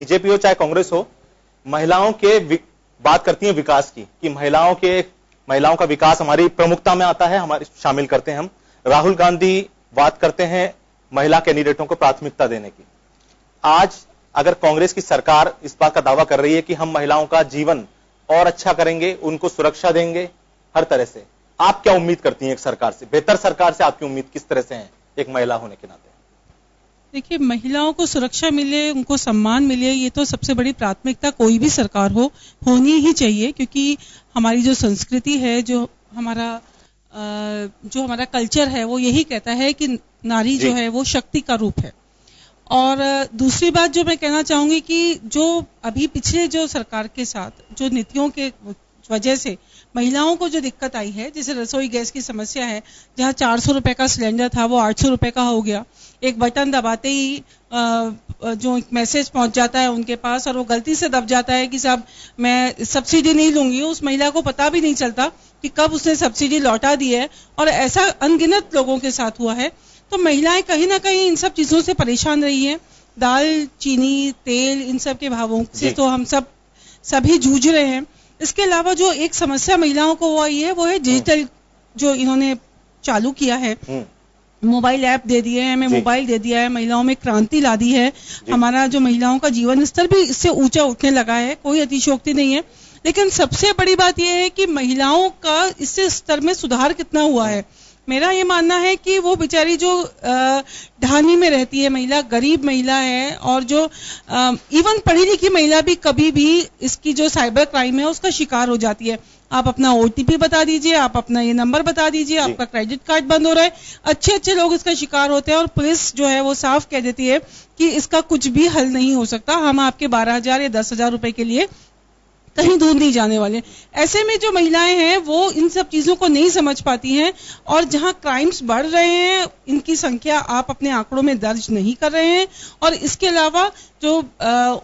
BJP हो चाहे कांग्रेस हो, महिलाओं के बात करती है विकास की, कि महिलाओं का विकास हमारी प्रमुखता में आता है, हमारे शामिल करते हैं हम। राहुल गांधी बात करते हैं महिला कैंडिडेटों को प्राथमिकता देने की। आज अगर कांग्रेस की सरकार इस बात का दावा कर रही है कि हम महिलाओं का जीवन और अच्छा करेंगे, उनको सुरक्षा देंगे हर तरह से, आप क्या उम्मीद करती हैं एक सरकार से? बेहतर सरकार से आपकी उम्मीद किस तरह से है एक महिला होने के नाते? देखिए, महिलाओं को सुरक्षा मिले, उनको सम्मान मिले, ये तो सबसे बड़ी प्राथमिकता कोई भी सरकार होनी ही चाहिए, क्योंकि हमारी जो संस्कृति है, जो हमारा कल्चर है, वो यही कहता है कि नारी जो है वो शक्ति का रूप है। और दूसरी बात जो मैं कहना चाहूंगी कि जो अभी पिछले जो सरकार के साथ जो नीतियों के वजह से महिलाओं को जो दिक्कत आई है, जैसे रसोई गैस की समस्या है, जहां 400 रुपए का सिलेंडर था वो 800 रुपए का हो गया। एक बटन दबाते ही जो एक मैसेज पहुंच जाता है उनके पास और वो गलती से दब जाता है कि साहब मैं सब्सिडी नहीं लूंगी। उस महिला को पता भी नहीं चलता कि कब उसने सब्सिडी लौटा दी है, और ऐसा अनगिनत लोगों के साथ हुआ है। तो महिलाएं कहीं ना कहीं इन सब चीजों से परेशान रही हैं। दाल, चीनी, तेल, इन सब के भावों से तो हम सभी जूझ रहे हैं। इसके अलावा जो एक समस्या महिलाओं को आई है वो है डिजिटल, जो इन्होंने चालू किया है, मोबाइल ऐप दे दिए हैं, हमें मोबाइल दे दिया है, महिलाओं में क्रांति ला दी है। हमारा जो महिलाओं का जीवन स्तर भी इससे ऊंचा उठने लगा है, कोई अतिशयोक्ति नहीं है। लेकिन सबसे बड़ी बात यह है कि महिलाओं का इससे स्तर में सुधार कितना हुआ है। मेरा ये मानना है कि वो बेचारी जो ढानी में रहती है महिला, गरीब महिला है, और जो इवन पढ़ी लिखी महिला भी कभी भी इसकी जो साइबर क्राइम है उसका शिकार हो जाती है। आप अपना OTP बता दीजिए, आप अपना ये नंबर बता दीजिए, आपका क्रेडिट कार्ड बंद हो रहा है। अच्छे लोग इसका शिकार होते हैं और पुलिस जो है वो साफ कह देती है कि इसका कुछ भी हल नहीं हो सकता, हम आपके 12,000 या 10,000 रुपए के लिए कहीं दूर नहीं जाने वाले। ऐसे में जो महिलाएं हैं वो इन सब चीजों को नहीं समझ पाती हैं, और जहां क्राइम्स बढ़ रहे हैं इनकी संख्या आप अपने आंकड़ों में दर्ज नहीं कर रहे हैं। और इसके अलावा जो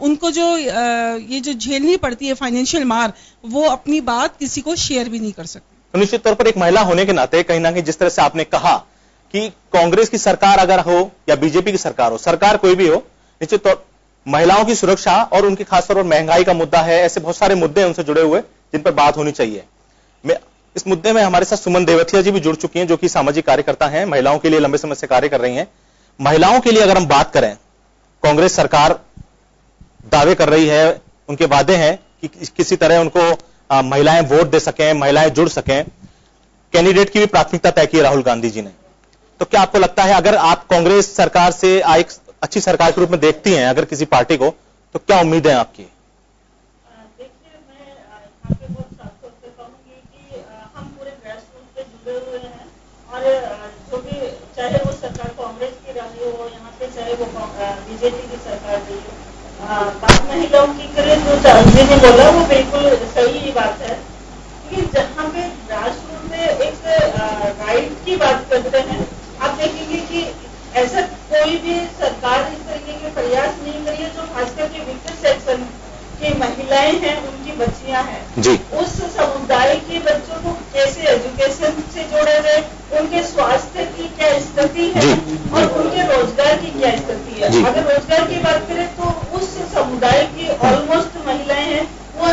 उनको जो ये जो झेलनी पड़ती है फाइनेंशियल मार, वो अपनी बात किसी को शेयर भी नहीं कर सकती। तो निश्चित तौर पर एक महिला होने के नाते कहीं ना कहीं जिस तरह से आपने कहा कि कांग्रेस की सरकार अगर हो या बीजेपी की सरकार हो, सरकार कोई भी हो, निश्चित तौर महिलाओं की सुरक्षा और उनकी खासतौर पर महंगाई का मुद्दा है, ऐसे बहुत सारे मुद्दे हैं उनसे जुड़े हुए जिन पर बात होनी चाहिए। इस मुद्दे में हमारे साथ सुमन देवथिया जी भी जुड़ चुकी हैं, जो कि सामाजिक कार्यकर्ता हैं, महिलाओं के लिए लंबे समय से कार्य कर रही हैं। महिलाओं के लिए अगर हम बात करें, कांग्रेस सरकार दावे कर रही है, उनके वादे हैं कि किसी तरह उनको महिलाएं वोट दे सकें, महिलाएं जुड़ सकें। कैंडिडेट की भी प्राथमिकता तय की राहुल गांधी जी ने। तो क्या आपको लगता है अगर आप कांग्रेस सरकार से एक अच्छी सरकार के रूप में देखती हैं अगर किसी पार्टी को, तो क्या उम्मीदें हैं आपकी? देखिए, मैं यहाँ पे बहुत साफ तौर पे कहूंगी कि हम पूरे ग्रास रूट पे जुड़े हुए हैं, और जो भी चाहे वो सरकार कांग्रेस की रही हो यहाँ पे, चाहे वो बीजेपी की सरकार रही हो, बात महिलाओं की करें जो चांदी ने बोला वो बिल्कुल सही बात है कि जहाँ पे ग्रास रूट में एक राइट की बात करते हैं, आप देखेंगे कि ऐसा कोई भी सरकार इस तरीके के प्रयास नहीं करी है जो खासकर के वीकर सेक्शन की महिलाएं हैं, उनकी बच्चियां हैं जी, उस समुदाय के बच्चों को कैसे एजुकेशन से जोड़े गए, उनके स्वास्थ्य की क्या स्थिति है और उनके रोजगार की क्या स्थिति है। अगर रोजगार की बात करें तो उस समुदाय की ऑलमोस्ट महिलाएं हैं वो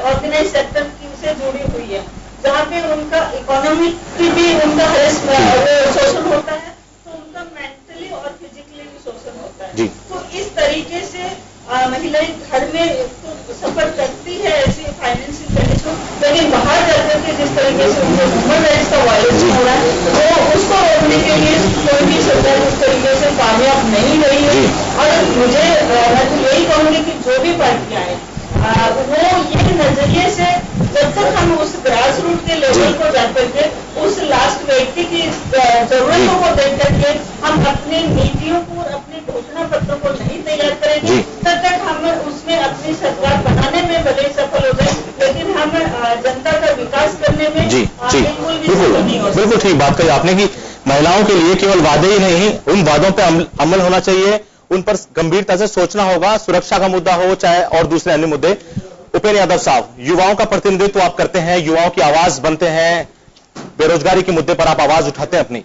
ऑर्गेनाइज सेक्टर से जुड़ी हुई है, जहाँ पे उनका इकोनॉमिक भी उनका शोषण होता है, मेंटली और फिजिकली भी शोषण होता है। तो इस तरीके से महिलाएं घर में तो सफर करती है ऐसी फाइनेंशियल कंडीशन, लेकिन बाहर जाकर के जिस तरीके से उनको ह्यूमन राइट्स का वायलेशन हो रहा है वो उसको रोकने के लिए कोई भी सरकार उस तरीके से कामयाब नहीं रही है। और मैं तो यही कहूँगी कि जो भी पार्टियां हैं वो ये नजरिए से जब तक हम उस ग्रास रूट के लेवल को जाकर के उस लास्ट व्यक्ति की जरूरतों को देख करके हम अपनी नीतियों को और अपने घोषणा पत्रों को नहीं तैयार करेंगे, तब तक हम उसमें अपनी सरकार बनाने में भले सफल हो जाए, लेकिन हम जनता का विकास करने में बिल्कुल भी सफल नहीं हो सकते। बिल्कुल ठीक बात कही आपने कि महिलाओं के लिए केवल वादे ही नहीं, उन वादों पर अमल होना चाहिए, उन पर गंभीरता से सोचना होगा, सुरक्षा का मुद्दा हो चाहे और दूसरे अन्य मुद्दे। उपेंद्र यादव साहब, युवाओं का प्रतिनिधित्व आप करते हैं, युवाओं की आवाज बनते हैं, बेरोजगारी के मुद्दे पर आप आवाज उठाते हैं अपनी।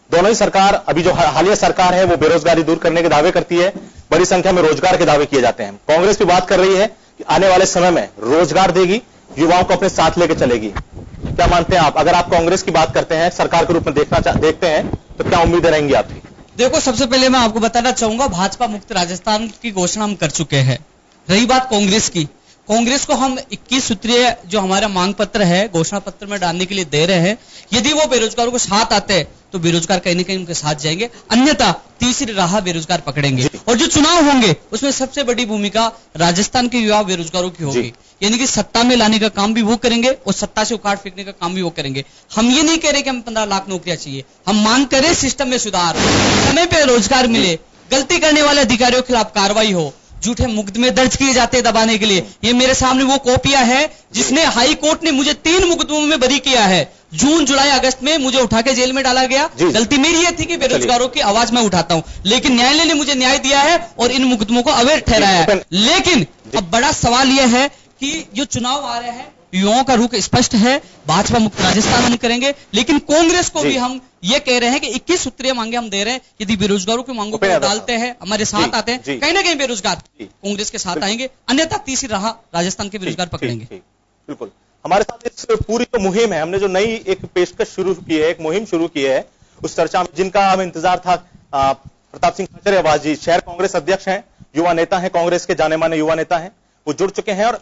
दोनों ही सरकार, अभी जो हालिया सरकार है वो बेरोजगारी दूर करने के दावे करती है, बड़ी संख्या में रोजगार के दावे किए जाते हैं। कांग्रेस भी बात कर रही है कि आने वाले समय में रोजगार देगी, युवाओं को अपने साथ लेकर चलेगी। क्या मानते हैं आप? अगर आप कांग्रेस की बात करते हैं, सरकार के रूप में देखते हैं, तो क्या उम्मीदें रहेंगी आपकी? देखो, सबसे पहले मैं आपको बताना चाहूंगा, भाजपा मुक्त राजस्थान की घोषणा हम कर चुके हैं। रही बात कांग्रेस की, कांग्रेस को हम 21 सूत्रीय जो हमारा मांग पत्र है घोषणा पत्र में डालने के लिए दे रहे हैं। यदि वो बेरोजगारों को साथ आते हैं तो बेरोजगार कहीं न कहीं उनके साथ जाएंगे, अन्यथा तीसरी राह बेरोजगार पकड़ेंगे। और जो चुनाव होंगे उसमें सबसे बड़ी भूमिका राजस्थान के युवा बेरोजगारों की होगी, यानी कि सत्ता में लाने का काम भी वो करेंगे और सत्ता से उखाड़ फेंकने का काम भी वो करेंगे। हम ये नहीं कह रहे कि हम 15 लाख नौकरियां चाहिए, हम मांग करें सिस्टम में सुधार, समय पे रोजगार मिले, गलती करने वाले अधिकारियों के खिलाफ कार्रवाई हो, झूठे मुकदमे दर्ज किए जाते हैं दबाने के लिए। ये मेरे सामने वो कॉपियां है जिसने हाई कोर्ट ने मुझे 3 मुकदमों में बरी किया है। जून, जुलाई, अगस्त में मुझे उठा के जेल में डाला गया। गलती मेरी ये थी कि बेरोजगारों की आवाज मैं उठाता हूं, लेकिन न्यायालय ने मुझे न्याय दिया है और इन मुकदमों को अवैध ठहराया है। लेकिन अब बड़ा सवाल यह है कि जो चुनाव आ रहे हैं, युवाओं का रुख स्पष्ट है, भाजपा मुक्त राजस्थान हम करेंगे, लेकिन कांग्रेस को भी हम ये कह रहे हैं कि 21 सूत्रीय मांगे हम दे रहे हैं। यदि बेरोजगारों की मांगों को डालते हैं, हमारे साथ आते हैं, कहीं ना कहीं बेरोजगार कांग्रेस के साथ आएंगे, अन्यथा तीसरी राह राजस्थान के बेरोजगार पकड़ेंगे। बिल्कुल। हमारे साथ इस पूरी जो मुहिम है, हमने जो नई एक पेशकश शुरू की है, एक मुहिम शुरू की है, उस चर्चा में जिनका हमें इंतजार था, प्रताप सिंह खाचरियावास जी शहर कांग्रेस अध्यक्ष हैं, युवा नेता हैं, कांग्रेस के जाने माने युवा नेता हैं, वो जुड़ चुके हैं। और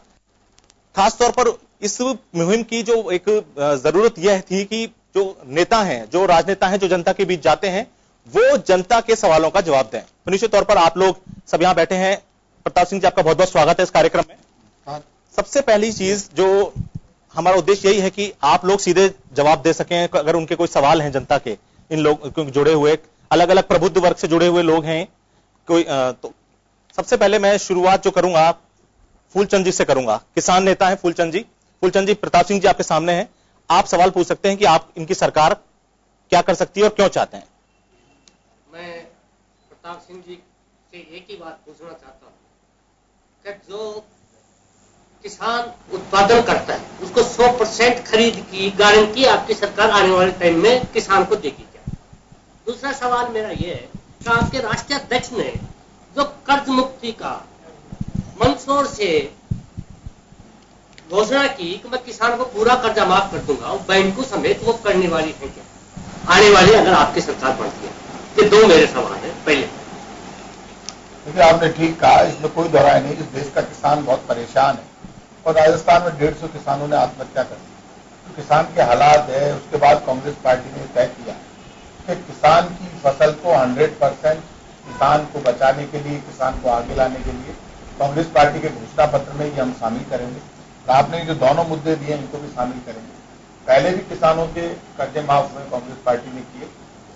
खासतौर पर इस मुहिम की जो एक जरूरत यह थी कि जो नेता हैं, जो राजनेता हैं, जो जनता के बीच जाते हैं, वो जनता के सवालों का जवाब दें। तो निश्चित तौर पर आप लोग सब यहां बैठे हैं। प्रताप सिंह जी, आपका बहुत बहुत स्वागत है इस कार्यक्रम में। सबसे पहली चीज जो हमारा उद्देश्य यही है कि आप लोग सीधे जवाब दे सकें, अगर उनके कोई सवाल हैं जनता के, इन लोग जुड़े हुए अलग अलग प्रबुद्ध वर्ग से जुड़े हुए लोग हैं कोई, तो सबसे पहले मैं शुरुआत जो करूंगा फूलचंद जी से करूंगा। किसान नेता है फूलचंद जी। फूलचंद जी, प्रताप सिंह जी आपके सामने हैं, आप सवाल पूछ सकते हैं कि आप इनकी सरकार क्या कर सकती है और क्यों चाहते हैं। मैं प्रताप सिंह जी से एक ही बात पूछना चाहता हूं कि जो किसान उत्पादन करता है उसको 100% खरीद की गारंटी आपकी सरकार आने वाले टाइम में किसान को देगी क्या? दूसरा सवाल मेरा यह है कि आपके राष्ट्रीय अध्यक्ष ने जो कर्ज मुक्ति का मंदसौर से घोषणा की कि मैं किसान को पूरा कर्जा माफ कर दूंगा, और बैंकों समेत वो करने वाली है क्या आने वाली अगर आपकी सरकार बढ़ती है? ये दो मेरे सवाल है। पहले देखिए, आपने ठीक कहा, इसमें कोई दोहराई नहीं, इस देश का किसान बहुत परेशान है और राजस्थान में 150 किसानों ने आत्महत्या कर दी। तो किसान के हालात है, उसके बाद कांग्रेस पार्टी ने तय किया कि किसान की फसल को 100% किसान को बचाने के लिए, किसान को आगे लाने के लिए कांग्रेस पार्टी के घोषणा पत्र में ये हम शामिल करेंगे। आपने जो दोनों मुद्दे दिए इनको भी शामिल करेंगे। पहले भी किसानों के कर्जे माफ हुए, कांग्रेस पार्टी ने किए,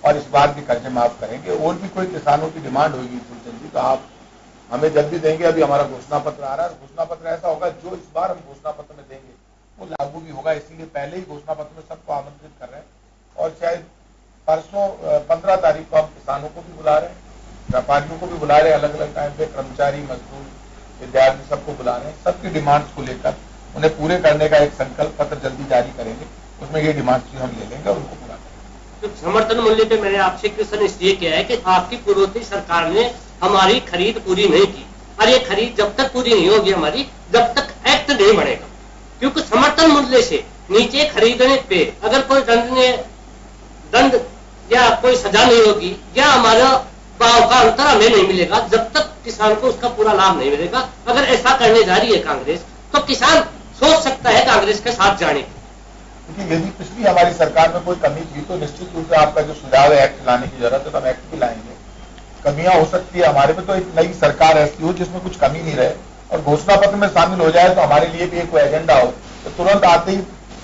और इस बार भी कर्जे माफ करेंगे। और भी कोई किसानों की डिमांड होगी फूलचंद जी तो आप हमें जल्दी देंगे। अभी हमारा घोषणा पत्र आ रहा है, घोषणा पत्र ऐसा होगा जो इस बार हम घोषणा पत्र में देंगे वो लागू भी होगा, इसीलिए पहले ही घोषणा पत्र में सबको आमंत्रित कर रहे हैं। और शायद परसों 15 तारीख को हम किसानों को भी बुला रहे हैं, व्यापारियों को भी बुला रहे हैं, अलग अलग टाइम पे कर्मचारी, मजदूर, विद्यार्थी सबको बुला रहे हैं। सबकी डिमांड्स को लेकर उन्हें पूरे करने का एक संकल्प पत्र जल्दी जारी करेंगे, उसमें ये डिमांड्स भी हम ले लेंगे और उनको पूरा करेंगे। तो समर्थन मूल्य पे मैंने आपसे क्वेश्चन इसलिए किया है कि आपकी पूर्ववर्ती सरकार ने हमारी खरीद पूरी नहीं की, और ये खरीद जब तक पूरी नहीं होगी हमारी, जब तक एक्ट नहीं बनेगा। क्योंकि समर्थन मूल्य से नीचे खरीदने पे अगर कोई दंड या कोई सजा नहीं होगी या हमारा भाव का अंतर हमें नहीं मिलेगा, जब तक किसान को उसका पूरा लाभ नहीं मिलेगा। अगर ऐसा करने जा रही है कांग्रेस तो किसान सोच सकता है कांग्रेस के साथ जाने की। क्योंकि यदि पिछली हमारी सरकार में कोई कमी थी तो निश्चित रूप से आपका जो सुझाव है एक्ट लाने की जरूरत है तो हम एक्ट भी लाएंगे। कमियां हो सकती है हमारे में, तो एक नई सरकार ऐसी हो जिसमें कुछ कमी नहीं रहे और घोषणा पत्र में शामिल हो जाए, तो हमारे लिए भी एक कोई एजेंडा हो तो तुरंत आते ही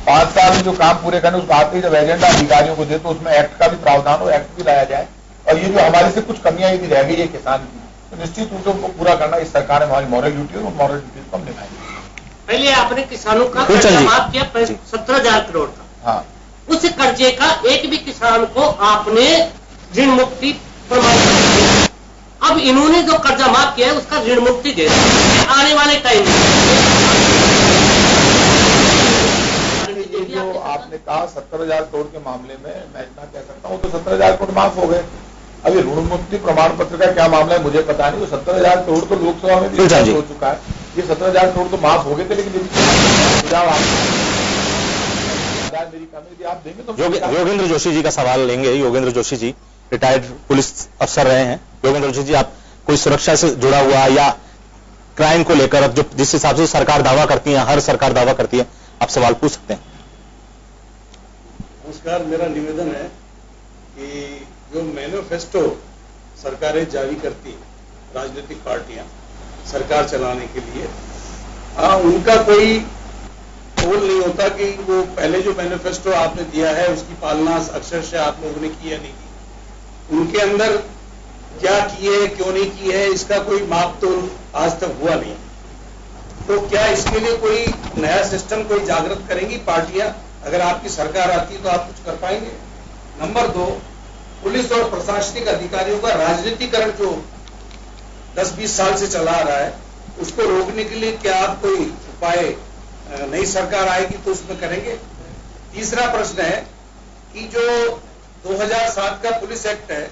5 साल में जो काम पूरे करने उसको आते ही जब एजेंडा अधिकारियों को दे तो उसमें एक्ट का भी प्रावधान हो, एक्ट भी लाया जाए। और ये जो हमारे से कुछ कमियां यदि रह गई है किसान की तो निश्चित रूप से उनको पूरा करना इस सरकार में हमारी मॉरल ड्यूटी है और मॉरल ड्यूटी को हम निभाएंगे। पहले आपने किसानों का कर्जा माफ किया 17,000 करोड़ का, हाँ, उस कर्जे का एक भी किसान को आपने ऋण मुक्ति प्रमाण, अब इन्होंने जो कर्जा माफ किया है उसका ऋण मुक्ति दे आने वाले टाइम में। जो आपने कहा 70,000 करोड़ के मामले में मैं इतना कह सकता हूँ तो 70,000 करोड़ माफ हो गए, अभी ऋण मुक्ति प्रमाण पत्र का क्या मामला है मुझे पता नहीं। वो 17,000 करोड़ तो लोकसभा में भी हो चुका है, ये 17,000 करोड़ तो माफ हो गए थे, लेकिन सुझाव मेरी कमेटी आप देंगे तो। योगेंद्र जोशी जी का सवाल लेंगे। योगेंद्र जोशी जी रिटायर्ड पुलिस अफसर रहे हैं। योगेंद्र जोशी जी, आप कोई सुरक्षा से जुड़ा हुआ या क्राइम को लेकर अब जो जिस हिसाब से सरकार दावा करती है, हर सरकार दावा करती है, आप सवाल पूछ सकते हैं। नमस्कार, मेरा निवेदन है कि जो मैनिफेस्टो सरकारें जारी करती है, राजनीतिक पार्टियां सरकार चलाने के लिए, उनका कोई गोल नहीं होता कि वो पहले जो मैनिफेस्टो आपने दिया है उसकी पालना अक्षरशः आप लोगों ने की या नहीं की। उनके अंदर क्या किए क्यों नहीं की है इसका कोई माप तो आज तक हुआ नहीं। तो क्या इसके लिए कोई नया सिस्टम कोई जागृत करेंगी पार्टियां? अगर आपकी सरकार आती तो आप कुछ कर पाएंगे? नंबर 2, पुलिस और प्रशासनिक अधिकारियों का राजनीतिकरण जो 10-20 साल से चला आ रहा है, उसको रोकने के लिए क्या आप कोई उपाय, नई सरकार आएगी तो उसमें करेंगे? तीसरा प्रश्न है कि जो 2007 का पुलिस एक्ट है,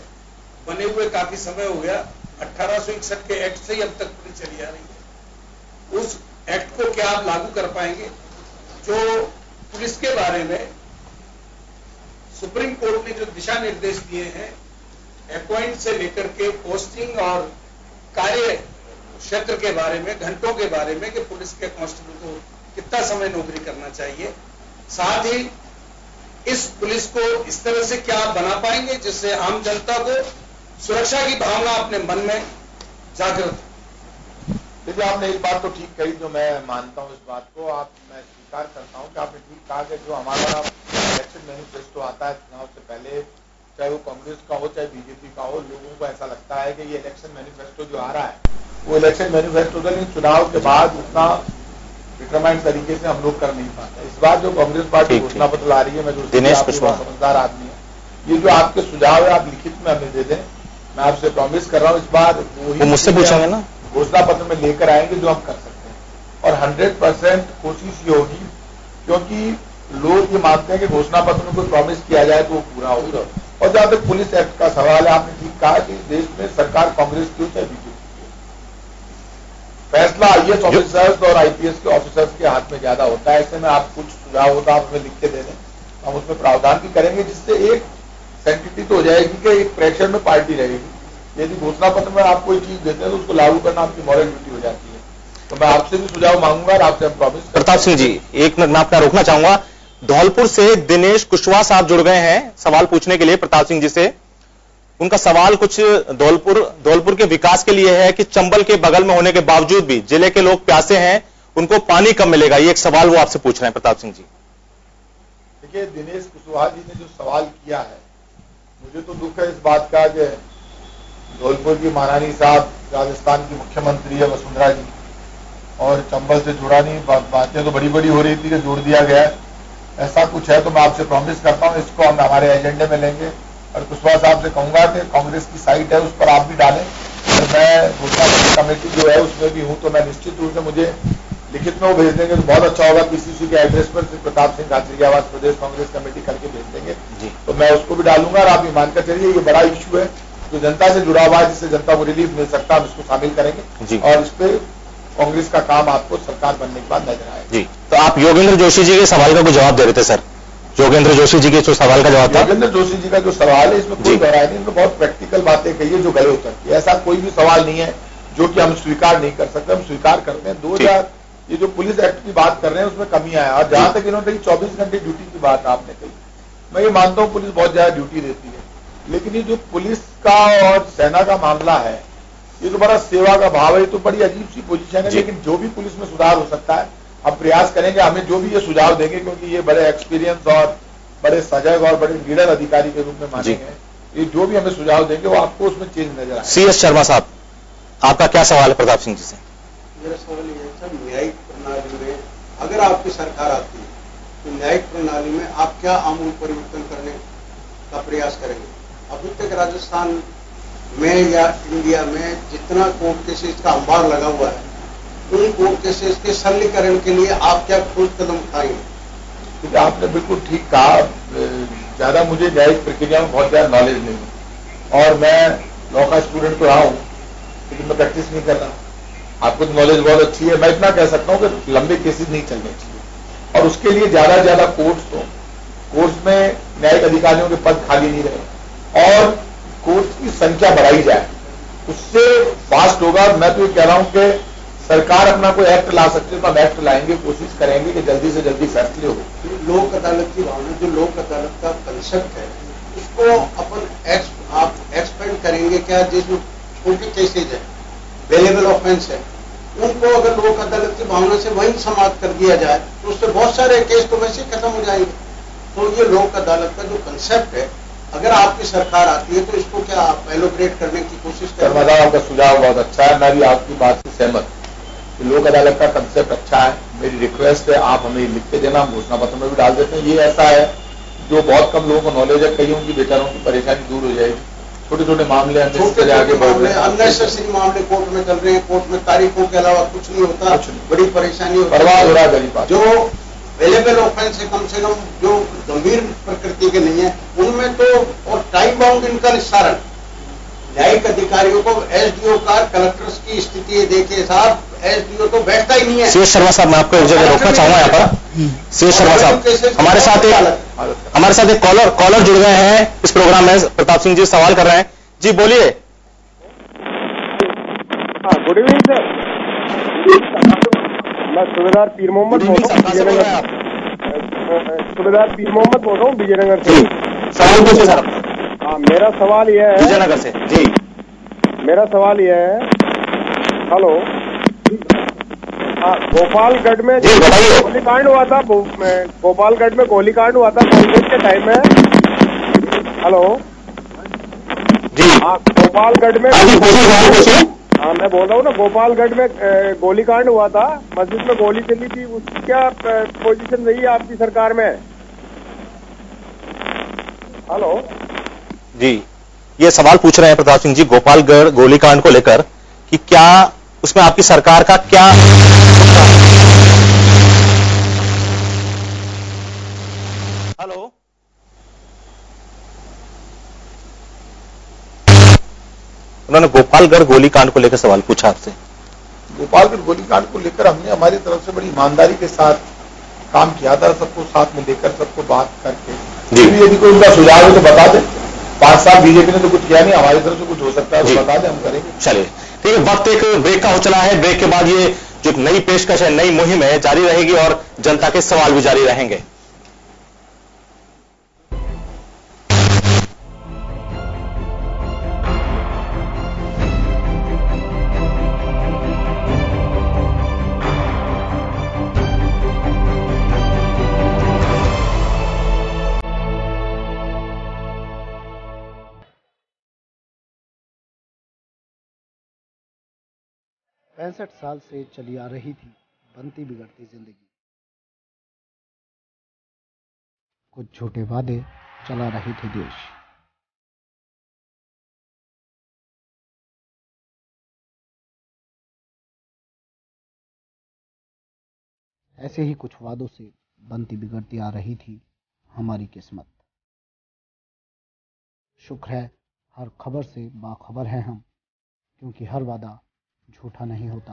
बने हुए काफी समय हो गया, 1861 के एक्ट से ही अब तक पुलिस चली आ रही है। उस एक्ट को क्या आप लागू कर पाएंगे? जो पुलिस के बारे में सुप्रीम कोर्ट ने जो दिशा निर्देश दिए हैं, अपॉइंट से लेकर के पोस्टिंग और कार्य क्षेत्र के बारे में, घंटों के बारे में, कि पुलिस के कांस्टेबल को कितना समय नौकरी करना चाहिए, साथ ही इस पुलिस को इस तरह से क्या आप बना पाएंगे जिससे आम जनता को सुरक्षा की भावना अपने मन में जागृत। देखिए, आपने एक बात तो ठीक कही, जो मैं मानता हूं इस बात को, मैं स्वीकार करता हूं कि आपने ठीक कहा कि जो हमारा इलेक्शन मैनिफेस्टो आता है चुनाव से पहले, चाहे वो कांग्रेस का हो चाहे बीजेपी का हो, लोगों को ऐसा लगता है कि ये इलेक्शन मैनिफेस्टो जो आ रहा है वो इलेक्शन मैनिफेस्टो था, लेकिन चुनाव के बाद उतना डिटरमाइंड तरीके से हम लोग कर नहीं पाते। इस बार जो कांग्रेस पार्टी घोषणा पत्र ला रही है, मैं जो समझदार आदमी है, ये जो आपके सुझाव है आप लिखित में हमें दे दें। मैं आपसे प्रॉमिस कर रहा हूं इस बार वो मुझसे पूछेंगे ना, घोषणा पत्र में लेकर आएंगे जो हम कर सकते हैं, और 100% कोशिश ये होगी, क्योंकि लोग ये मानते हैं कि घोषणा पत्र में कोई प्रॉमिस किया जाए तो वो पूरा होगा। और जहां तक पुलिस एक्ट का सवाल है, आपने ठीक कहा कि देश में सरकार कांग्रेस की हो चाहे बीजेपी की हो, फैसला आईएएस ऑफिसर्स और आईपीएस के ऑफिसर्स के हाथ में ज्यादा होता है। ऐसे में आप कुछ सुझाव होता आप हमें लिख के दे दें, हम उसमें प्रावधान भी करेंगे, जिससे एक सेंटिटी तो हो जाएगी कि एक प्रेशर में पार्टी रहेगी। यदि घोषणा पत्र में आप कोई चीज देते हैं तो उसको लागू करना आपकी मॉरल ड्यूटी हो जाती है। तो मैं आपसे भी सुझाव मांगूंगा और आपसे हम प्रॉमिस। प्रताप सिंह जी, एक मिनट मैं आपका रोकना चाहूंगा। धौलपुर से दिनेश कुशवाहा साहब जुड़ गए हैं सवाल पूछने के लिए प्रताप सिंह जी से। उनका सवाल कुछ धौलपुर के विकास के लिए है कि चंबल के बगल में होने के बावजूद भी जिले के लोग प्यासे हैं, उनको पानी कब मिलेगा, ये एक सवाल वो आपसे पूछ रहे हैं प्रताप सिंह जी। देखिए, दिनेश कुशवाहा जी ने जो सवाल किया है, मुझे तो दुख है इस बात का कि धौलपुर की महारानी साहब राजस्थान की मुख्यमंत्री है वसुंधरा जी, और चंबल से जुड़ा नहीं, बातें तो बड़ी बड़ी हो रही थी कि जोड़ दिया गया है। ऐसा कुछ है तो मैं आपसे प्रॉमिस करता हूं इसको हम हमारे एजेंडे में लेंगे, और कुशवाहा साहब से कहूंगा कि कांग्रेस की साइट है उस पर आप भी डालें, और मैं घोषणा कमेटी जो है उसमें भी हूं, तो मैं निश्चित रूप से मुझे लिखित में वो भेज देंगे तो बहुत अच्छा होगा। पीसीसी के एड्रेस पर प्रताप सिंह घाटरी की आवाज प्रदेश कांग्रेस कमेटी करके भेज देंगे, तो मैं उसको भी डालूंगा। और आप ये मानकर चलिए, ये बड़ा इश्यू है जो जनता से जुड़ा हुआ है, जिससे जनता को रिलीफ मिल सकता है, हम इसको शामिल करेंगे और इस पर कांग्रेस का काम आपको सरकार बनने के बाद नजर आएगा। जी, तो आप योगेंद्र जोशी जी के सवाल का कोई जवाब दे रहे थे सर? योगेंद्र जोशी जी के जो सवाल का जवाब था। योगेंद्र जोशी जी का जो सवाल है, इसमें कोई दोहराई नहीं, इनमें बहुत प्रैक्टिकल बातें कही है जो गले उतरती है। ऐसा कोई भी सवाल नहीं है जो कि हम स्वीकार नहीं कर सकते, हम स्वीकार करते हैं। 2000 ये जो पुलिस एक्ट की बात कर रहे हैं उसमें कमी आया, और जहां तक इन्होंने 24 घंटे ड्यूटी की बात आपने कही, मैं ये मानता हूं पुलिस बहुत ज्यादा ड्यूटी देती है, लेकिन ये जो पुलिस का और सेना का मामला है, ये तो बड़ा सेवा का भाव है, तो बड़ी अजीब सी पोजीशन है। लेकिन जो भी पुलिस में सुधार हो सकता है हम प्रयास करेंगे, हमें जो भी ये सुझाव देंगे, क्योंकि ये बड़े एक्सपीरियंस और बड़े सजग और बड़े लीडर अधिकारी के रूप में माने गए, ये जो भी हमें सुझाव देंगे वो आपको उसमें चेंज नजर आएगा। CS शर्मा साहब, आपका क्या सवाल है प्रताप सिंह जी से? मेरा सवाल ये है सर, न्यायिक प्रणाली में अगर आपकी सरकार आती है तो न्यायिक प्रणाली में आप क्या आमूल परिवर्तन करने का प्रयास करेंगे? अभी तक राजस्थान में या इंडिया में जितना कोर्ट केसेस का अंबार लगा हुआ है, उन कोर्ट केसेस के सरलीकरण के लिए आप क्या ठोस कदम उठाएंगे? क्योंकि आपने बिल्कुल ठीक कहा, ज्यादा मुझे न्यायिक प्रक्रिया में बहुत ज्यादा नॉलेज नहीं है, और मैं लॉ का स्टूडेंट तो रहा हूं, लेकिन मैं प्रैक्टिस नहीं कर रहा। आपको तो नॉलेज बहुत अच्छी है। मैं इतना कह सकता हूं कि लंबे केसेस नहीं चलने चाहिए और उसके लिए ज्यादा से ज्यादा कोर्ट्स में न्यायिक अधिकारियों के पद खाली नहीं रहे और कोर्ट की संख्या बढ़ाई जाए, उससे फास्ट होगा। मैं तो ये कह रहा हूं कि सरकार अपना कोई एक्ट ला सकती है तो हम एक्ट लाएंगे, कोशिश करेंगे कि जल्दी से जल्दी फैसले हो। लोक अदालत की भावना, जो लोक अदालत का कंसेप्ट है, उसको अपन आप एक्सपेंड करेंगे क्या? जिसमें छोटे केसेज है, वेलेबल ऑफेंस है, उनको अगर लोक अदालत की भावना से वहीं समाप्त कर दिया जाए तो उससे बहुत सारे केस तो वैसे खत्म हो जाएंगे। तो ये लोक अदालत का जो कंसेप्ट है, अगर आपकी सरकार आती है तो इसको क्या आप एलोब्रेट करने की कोशिश करें? धर्मदा, आपका सुझाव बहुत अच्छा है, मैं भी आपकी बात से सहमत हूं। लोक अदालत का कंसेप्ट अच्छा है। मेरी रिक्वेस्ट है आप हमें लिख के देना, हम घोषणा पत्र में भी डाल देते हैं। ये ऐसा है जो बहुत कम लोगों को नॉलेज है, कईयों की बेचारों की परेशानी दूर हो जाएगी। छोटे छोटे मामले आगे बढ़ रहे हैं, अननेसेसरी मामले कोर्ट में चल रहे हैं, कोर्ट में तारीखों के अलावा कुछ नहीं होता, बड़ी परेशानी होती है, बर्बाद हो रहा है गरीब। जो वेलेबल ऑफेंस है, कम से कम जो गंभीर प्रकृति के नहीं है, उनमें तो और टाइम बाउंड इनका निस्तारण, न्यायिक अधिकारियों को एसडीओ का कलेक्टर्स की स्थिति देखे साहब, एसडीओ तो बैठता ही नहीं है। सी शर्मा साहब, मैं आपको एक जगह रोकना चाहूंगा यहाँ पर। सी शर्मा साहब, हमारे साथ एक कॉलर जुड़ गए हैं इस प्रोग्राम में। प्रताप सिंह जी सवाल कर रहे हैं जी, बोलिए। गुड इवनिंग सर, मैं सूबेदार पीर मोहम्मद बोल रहा हूँ, विजयनगर। सूबेदार पीर मोहम्मद बोल रहा हूँ, विजयनगर से। सवाल पूछिए सर। हाँ, मेरा सवाल यह है, विजयनगर से जी, मेरा सवाल यह है, हेलो, हाँ, गोपालगढ़ में गोलीकांड हुआ था, गोपालगढ़ में गोलीकांड हुआ था कांग्रेस के टाइम में। हेलो जी, हाँ, गोपालगढ़ में, हाँ मैं बोल रहा हूँ ना, गोपालगढ़ में गोलीकांड हुआ था, मस्जिद में गोली चली थी, उसकी क्या पोजीशन रही है आपकी सरकार में? हेलो जी, ये सवाल पूछ रहे हैं प्रताप सिंह जी गोपालगढ़ गोलीकांड को लेकर कि क्या उसमें आपकी सरकार का क्या। हेलो, उन्होंने गोपालगढ़ गोलीकांड को लेकर सवाल पूछा आपसे। गोपालगढ़ गोलीकांड को लेकर हमने हमारी तरफ से बड़ी ईमानदारी के साथ काम किया था, सबको साथ में लेकर, सबको बात करके। यदि कोई उनका सुझाव है तो बता दें। 5 साल बीजेपी ने तो कुछ किया नहीं, हमारी तरफ से कुछ हो सकता है तो बता दें, हम करेंगे। चलिए ठीक है, वक्त एक ब्रेक का हो चला है। ब्रेक के बाद ये जो नई पेशकश है, नई मुहिम है, जारी रहेगी और जनता के सवाल भी जारी रहेंगे। पैंसठ साल से चली आ रही थी बनती बिगड़ती जिंदगी, कुछ झूठे वादे चला रही थी देश। ऐसे ही कुछ वादों से बनती बिगड़ती आ रही थी हमारी किस्मत। शुक्र है हर खबर से बाखबर हैं हम, क्योंकि हर वादा झूठा नहीं होता।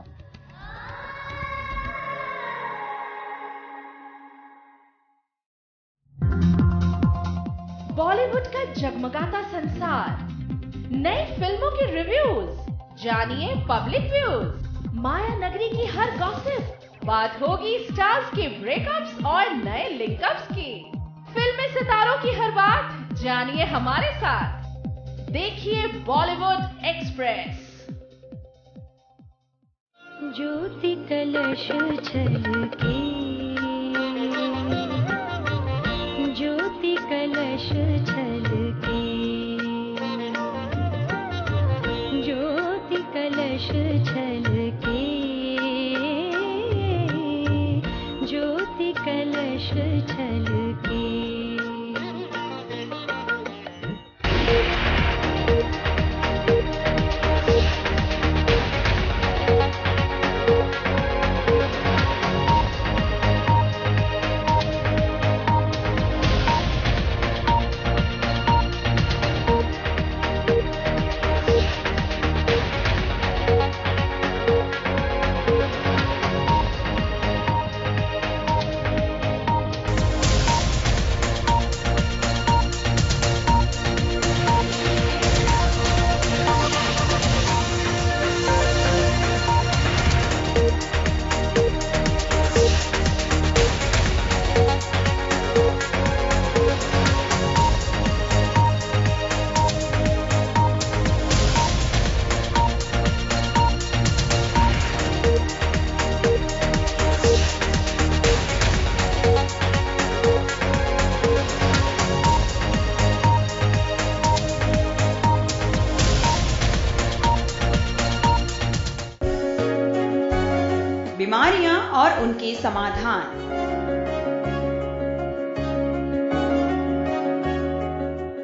बॉलीवुड का जगमगाता संसार, नई फिल्मों के रिव्यूज, जानिए पब्लिक व्यूज, माया नगरी की हर गॉसिप, बात होगी स्टार्स के ब्रेकअप्स और नए लिंकअप्स की, फिल्मी सितारों की हर बात जानिए हमारे साथ। देखिए बॉलीवुड एक्सप्रेस। ज्योति कलश छलके, ज्योति कलश छलके, ज्योति कलश छलके, ज्योति कलश छलके। बीमारियां और उनके समाधान।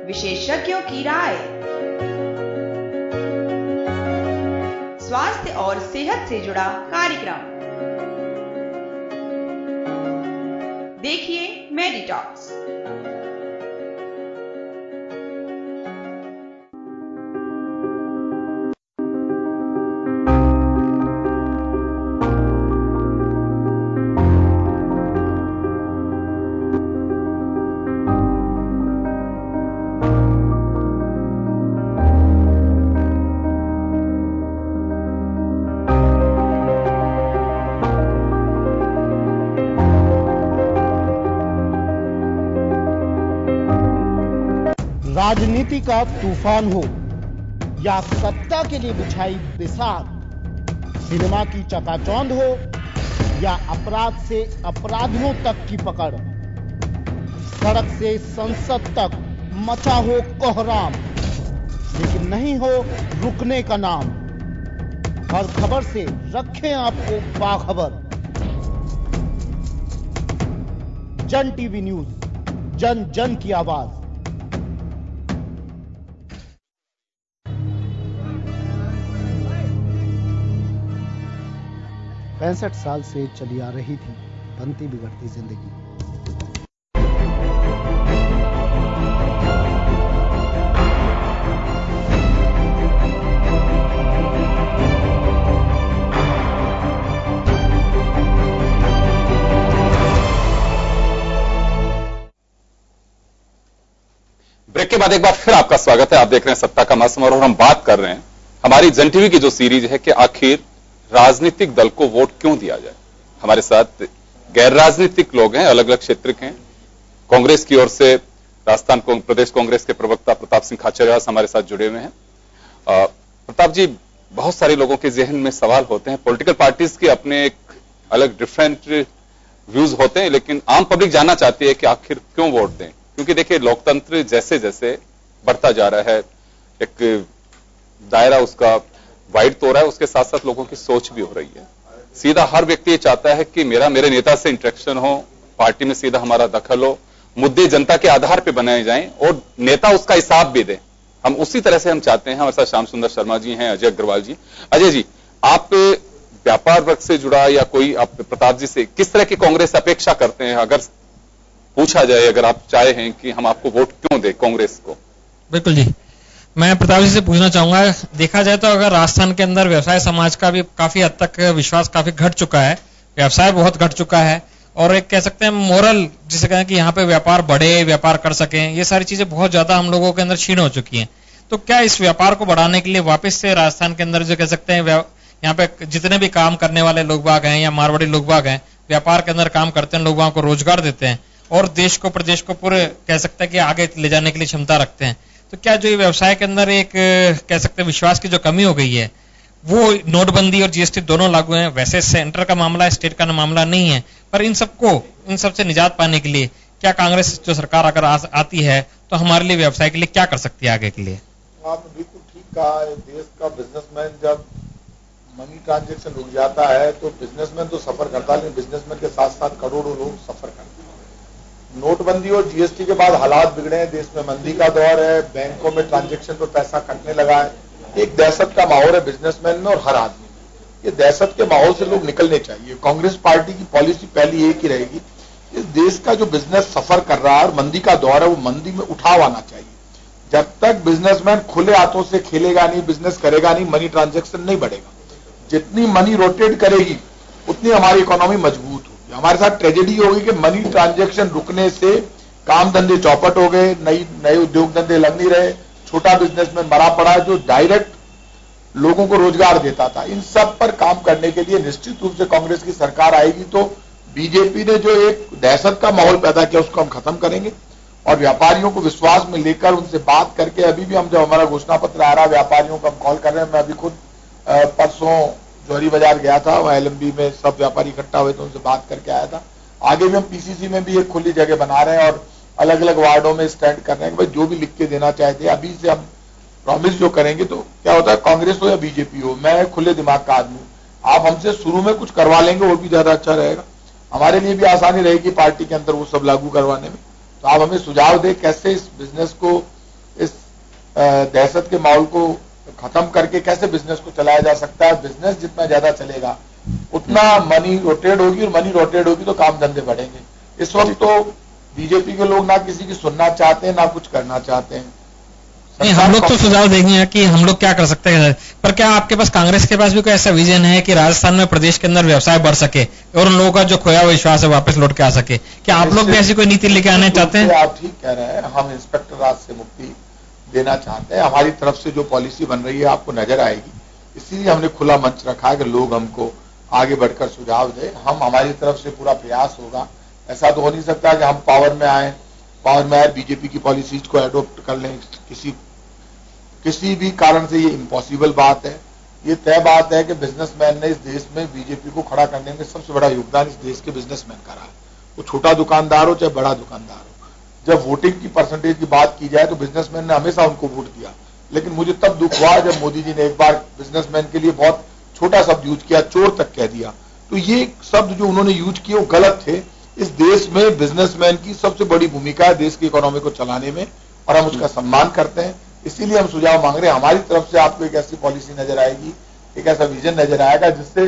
विशेषज्ञों की राय, स्वास्थ्य और सेहत से जुड़ा कार्यक्रम। देखिए मेडिटॉक्स। राजनीति का तूफान हो या सत्ता के लिए बिछाई बिसात, सिनेमा की चकाचौंध हो या अपराध से अपराधियों तक की पकड़, सड़क से संसद तक मचा हो कोहराम, लेकिन नहीं हो रुकने का नाम। हर खबर से रखें आपको बाखबर। जन टीवी न्यूज, जन जन की आवाज। 65 साल से चली आ रही थी बनती बिगड़ती जिंदगी। ब्रेक के बाद एक बार फिर आपका स्वागत है। आप देख रहे हैं सत्ता का मौसम और हम बात कर रहे हैं हमारी जन टीवी की जो सीरीज है कि आखिर राजनीतिक दल को वोट क्यों दिया जाए। हमारे साथ गैर राजनीतिक लोग हैं, अलग अलग क्षेत्र के हैं। कांग्रेस की ओर से राजस्थान प्रदेश कांग्रेस के प्रवक्ता प्रताप सिंह खाचरियावास हमारे साथ जुड़े हुए हैं। प्रताप जी, बहुत सारे लोगों के जहन में सवाल होते हैं। पॉलिटिकल पार्टीज के अपने एक अलग डिफरेंट व्यूज होते हैं, लेकिन आम पब्लिक जानना चाहती है कि आखिर क्यों वोट दें। क्योंकि देखिए, लोकतंत्र जैसे जैसे बढ़ता जा रहा है, एक दायरा उसका वाइड तो हो रहा है, उसके साथ साथ लोगों की सोच भी हो रही है। सीधा हर व्यक्ति ये चाहता है कि मेरे नेता से इंटरेक्शन हो, पार्टी में सीधा हमारा दखल हो, मुद्दे जनता के आधार पर बनाए जाएं और नेता उसका हिसाब भी दे। हम उसी तरह से हम चाहते हैं। हमारे साथ श्याम सुंदर शर्मा जी हैं, अजय अग्रवाल जी। अजय जी, आप व्यापार वर्ग से जुड़ा या कोई आप प्रताप जी से किस तरह की कांग्रेस अपेक्षा करते हैं? अगर पूछा जाए, अगर आप चाहे हैं कि हम आपको वोट क्यों दें कांग्रेस को? बिल्कुल जी, मैं प्रताप जी से पूछना चाहूंगा, देखा जाए तो अगर राजस्थान के अंदर व्यवसाय समाज का भी काफी हद तक विश्वास काफी घट चुका है, व्यवसाय बहुत घट चुका है, और एक कह सकते हैं मोरल जिसे कहें कि यहाँ पे व्यापार बढ़े, व्यापार कर सकें, ये सारी चीजें बहुत ज्यादा हम लोगों के अंदर क्षीण हो चुकी हैं। तो क्या इस व्यापार को बढ़ाने के लिए वापस से राजस्थान के अंदर जो कह सकते हैं यहाँ पे जितने भी काम करने वाले लोग बाग हैं या मारवाड़ी लोग बाग हैं, व्यापार के अंदर काम करते हैं, लोग बागों को रोजगार देते हैं और देश को प्रदेश को पूरे कह सकते हैं कि आगे ले जाने के लिए क्षमता रखते हैं, तो क्या जो ये व्यवसाय के अंदर एक कह सकते हैं विश्वास की जो कमी हो गई है, वो नोटबंदी और जीएसटी दोनों लागू हैं, वैसे सेंटर का मामला है, स्टेट का मामला नहीं है, पर इन सबसे निजात पाने के लिए क्या कांग्रेस जो सरकार अगर आती है तो हमारे लिए व्यवसाय के लिए क्या कर सकती है आगे के लिए? आपने बिल्कुल ठीक कहा है। देश का बिजनेसमैन जब मनी ट्रांजैक्शन रुक जाता है तो बिजनेसमैन तो सफर करता है, लेकिन बिजनेसमैन के साथ साथ करोड़ों लोग सफर करते हैं। नोटबंदी और जीएसटी के बाद हालात बिगड़े हैं, देश में मंदी का दौर है, बैंकों में ट्रांजैक्शन पर पैसा कटने लगा है, एक दहशत का माहौल है बिजनेसमैन में और हर आदमी में। ये दहशत के माहौल से लोग निकलने चाहिए। कांग्रेस पार्टी की पॉलिसी पहली एक ही रहेगी, इस देश का जो बिजनेस सफर कर रहा है और मंदी का दौर है, वो मंदी में उठाव आना चाहिए। जब तक बिजनेसमैन खुले हाथों से खेलेगा नहीं, बिजनेस करेगा नहीं, मनी ट्रांजैक्शन नहीं बढ़ेगा। जितनी मनी रोटेट करेगी उतनी हमारी इकोनॉमी मजबूत होगी। हमारे साथ ट्रेजेडी होगी कि मनी ट्रांजैक्शन रुकने से काम धंधे चौपट हो गए, नए उद्योग धंधे लग नहीं रहे, छोटा बिजनेसमैन मरा पड़ा है जो डायरेक्ट लोगों को रोजगार देता था। इन सब पर काम करने के लिए निश्चित रूप से कांग्रेस की सरकार आएगी तो बीजेपी ने जो एक दहशत का माहौल पैदा किया उसको हम खत्म करेंगे और व्यापारियों को विश्वास में लेकर उनसे बात करके, अभी भी हम जब हमारा घोषणा पत्र आ रहा व्यापारियों को हम कॉल कर रहे हैं। मैं अभी खुद परसों जौहरी बाजार गया था, वहां एलएमबी में सब व्यापारी इकट्ठा हुए तो उनसे बात करके आया था। आगे भी हम पीसीसी में भी एक खुली जगह बना रहे हैं और अलग अलग वार्डों में स्टैंड कर रहे हैं कि भाई जो भी लिख के देना चाहते हैं अभी से हम प्रॉमिस जो करेंगे। तो क्या होता है, कांग्रेस हो या बीजेपी हो, मैं खुले दिमाग का आदमी हूं। आप हमसे शुरू में कुछ करवा लेंगे वो भी ज्यादा अच्छा रहेगा, हमारे लिए भी आसानी रहेगी पार्टी के अंदर वो सब लागू करवाने में। तो आप हमें सुझाव दें कैसे इस बिजनेस को, इस दहशत के माहौल को खत्म करके कैसे बिजनेस को चलाया जा सकता है। बिजनेस जितना ज्यादा चलेगा उतना मनी रोटेट होगी, और मनी रोटेट होगी तो काम धंधे बढ़ेंगे। इस वक्त तो बीजेपी के लोग ना किसी की सुनना चाहते हैं ना कुछ करना चाहते हैं। नहीं, हम लोग तो सुझाव देंगे कि हम लोग क्या कर सकते हैं, पर क्या आपके पास, कांग्रेस के पास भी कोई ऐसा विजन है कि राजस्थान में प्रदेश के अंदर व्यवसाय बढ़ सके और उन लोगों का जो खोया विश्वास है वापस लौट के आ सके? क्या आप लोग भी ऐसी कोई नीति लेके आने चाहते हैं? आप ठीक कह रहे हैं, हम इंस्पेक्टर राज से मुक्ति देना चाहते हैं। हमारी तरफ से जो पॉलिसी बन रही है आपको नजर आएगी, इसीलिए हमने खुला मंच रखा है कि लोग हमको आगे बढ़कर सुझाव दें। हम, हमारी तरफ से पूरा प्रयास होगा। ऐसा तो हो नहीं सकता कि हम पावर में आए बीजेपी की पॉलिसीज को एडॉप्ट कर लें। किसी भी कारण से ये इम्पॉसिबल बात है। ये तय बात है कि बिजनेसमैन ने इस देश में बीजेपी को खड़ा करने में सबसे बड़ा योगदान इस देश के बिजनेसमैन का रहा है, वो छोटा दुकानदार हो चाहे बड़ा दुकानदार हो। जब वोटिंग की परसेंटेज की बात की जाए तो बिजनेसमैन ने हमेशा उनको वोट दिया, लेकिन मुझे तब दुख हुआ जब मोदी जी ने एक बार बिजनेसमैन के लिए बहुत छोटा शब्द यूज किया, चोर तक कह दिया। तो ये शब्द जो उन्होंने यूज किए वो गलत थे। इस देश में बिजनेसमैन की सबसे बड़ी भूमिका है देश की इकोनॉमी को चलाने में, और हम उसका सम्मान करते हैं। इसीलिए हम सुझाव मांग रहे हैं। हमारी तरफ से आपको एक ऐसी पॉलिसी नजर आएगी, एक ऐसा विजन नजर आएगा जिससे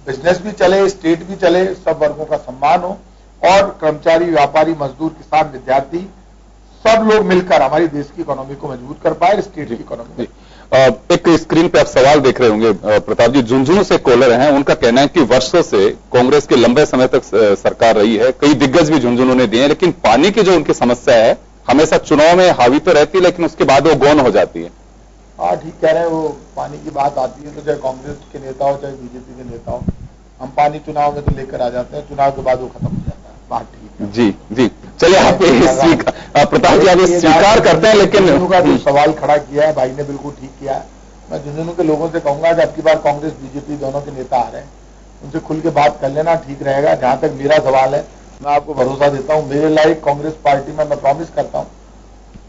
बिजनेस भी चले, स्टेट भी चले, सब वर्गों का सम्मान हो, और कर्मचारी, व्यापारी, मजदूर, किसान, विद्यार्थी सब लोग मिलकर हमारी देश की इकोनॉमी को मजबूत कर पाए, स्टेट की इकोनॉमी। एक स्क्रीन पे आप सवाल देख रहे होंगे, प्रताप जी झुंझुनू से कॉलर हैं, उनका कहना है कि वर्षों से कांग्रेस की लंबे समय तक सरकार रही है, कई दिग्गज भी झुंझुनू ने दिए हैं, लेकिन पानी की जो उनकी समस्या है हमेशा चुनाव में हावी तो रहती है, लेकिन उसके बाद वो गौन हो जाती है। हाँ ठीक कह रहे हैं, वो पानी की बात आती है तो चाहे कांग्रेस के नेता हो चाहे बीजेपी के नेता हो, हम पानी चुनाव में तो लेकर आ जाते हैं, चुनाव के बाद वो खत्म हो जाता है। बात ठीक है। जी जी, चलिए आप प्रताप जी आप स्वीकार करते हैं, लेकिन झुंझुनू का जो सवाल खड़ा किया है भाई ने बिल्कुल ठीक किया है। मैं झुंझुनू के लोगों से कहूंगा कि अब की बार कांग्रेस बीजेपी दोनों के नेता आ रहे हैं, उनसे खुल के बात कर लेना ठीक रहेगा। जहां तक मेरा सवाल है, मैं आपको भरोसा देता हूं, मेरे लायक कांग्रेस पार्टी में मैं प्रॉमिस करता हूं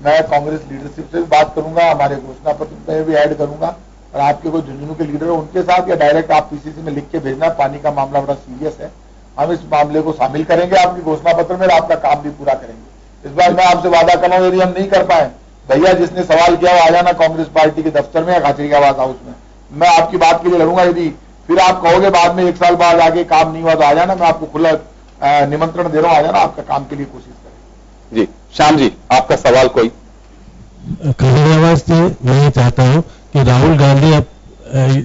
मैं कांग्रेस लीडरशिप से भी बात करूंगा, हमारे घोषणा पत्र में भी ऐड करूंगा, और आपके कोई झुंझुनू के लीडर हो उनके साथ, या डायरेक्ट आप पीसीसी में लिख के भेजना। पानी का मामला बड़ा सीरियस है, हम इस मामले को शामिल करेंगे आपकी घोषणा पत्र में, आपका काम भी पूरा करेंगे। इस बार मैं आपसे वादा कर रहा हूं, यदि हम नहीं कर पाए, भैया जिसने सवाल किया वो आ जाना कांग्रेस पार्टी के दफ्तर में या खाचरी आवाज हाउस में, मैं आपकी बात के लिए लड़ूंगा। यदि फिर आप कहोगे बाद में 1 साल बाद आगे काम नहीं हुआ तो आ जाना, मैं आपको खुला निमंत्रण दे रहा हूं, आ जाना, आपका काम के लिए कोशिश करें। जी श्याम जी, आपका सवाल कोई? खाचरी आवाज से मैं ये चाहता हूं कि राहुल गांधी अब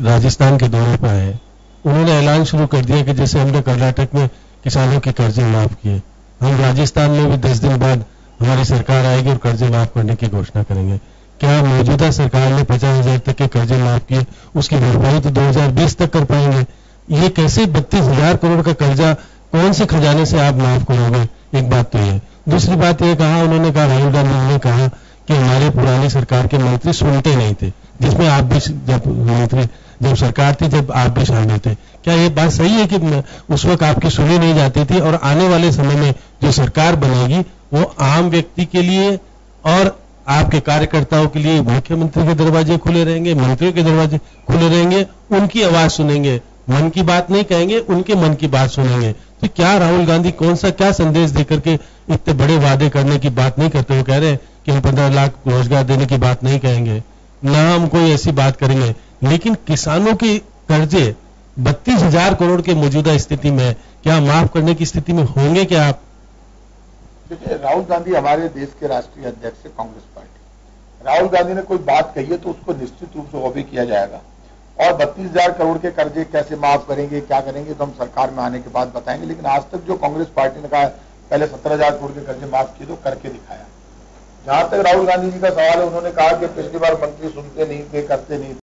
राजस्थान के दौरे पर आए, उन्होंने ऐलान शुरू कर दिया कि जैसे हमने कर्नाटक में किसानों के कर्जे माफ किए, हम राजस्थान में भी 10 दिन बाद हमारी सरकार आएगी और कर्जे माफ करने की घोषणा करेंगे। क्या मौजूदा सरकार ने 50,000 तक के कर्जे माफ किए, उसकी भरपाई तो 2020 तक कर पाएंगे? ये कैसे 32,000 करोड़ का कर्जा कौन से खजाने से आप माफ करोगे? एक बात तो ये। दूसरी बात ये कहा उन्होंने कहा, राहुल गांधी ने कहा कि हमारे पुरानी सरकार के मंत्री सुनते नहीं थे, जिसमें आप भी जब सरकार थी जब आप भी शामिल थे। क्या ये बात सही है कि उस वक्त आपकी सुनी नहीं जाती थी, और आने वाले समय में जो सरकार बनेगी वो आम व्यक्ति के लिए और आपके कार्यकर्ताओं के लिए मुख्यमंत्री के दरवाजे खुले रहेंगे, मंत्रियों के दरवाजे खुले रहेंगे, उनकी आवाज सुनेंगे, मन की बात नहीं कहेंगे, उनके मन की बात सुनेंगे? तो क्या राहुल गांधी क्या संदेश देकर के इतने बड़े वादे करने की बात नहीं करते? वो कह रहे हैं कि हम 15 लाख रोजगार देने की बात नहीं कहेंगे, ना हम कोई ऐसी बात करेंगे, लेकिन किसानों के कर्जे 32,000 करोड़ के मौजूदा स्थिति में क्या माफ करने की स्थिति में होंगे क्या आप? देखिए, राहुल गांधी हमारे देश के राष्ट्रीय अध्यक्ष है कांग्रेस पार्टी। राहुल गांधी ने कोई बात कही है तो उसको निश्चित रूप से वो भी किया जाएगा, और 32,000 करोड़ के कर्जे कैसे माफ करेंगे, क्या करेंगे, तो हम सरकार में आने के बाद बताएंगे। लेकिन आज तक जो कांग्रेस पार्टी ने कहा पहले 17,000 करोड़ के कर्जे माफ किए तो करके दिखाया। जहां तक राहुल गांधी जी का सवाल है, उन्होंने कहा कि पिछली बार मंत्री सुनते नहीं थे, करते नहीं थे।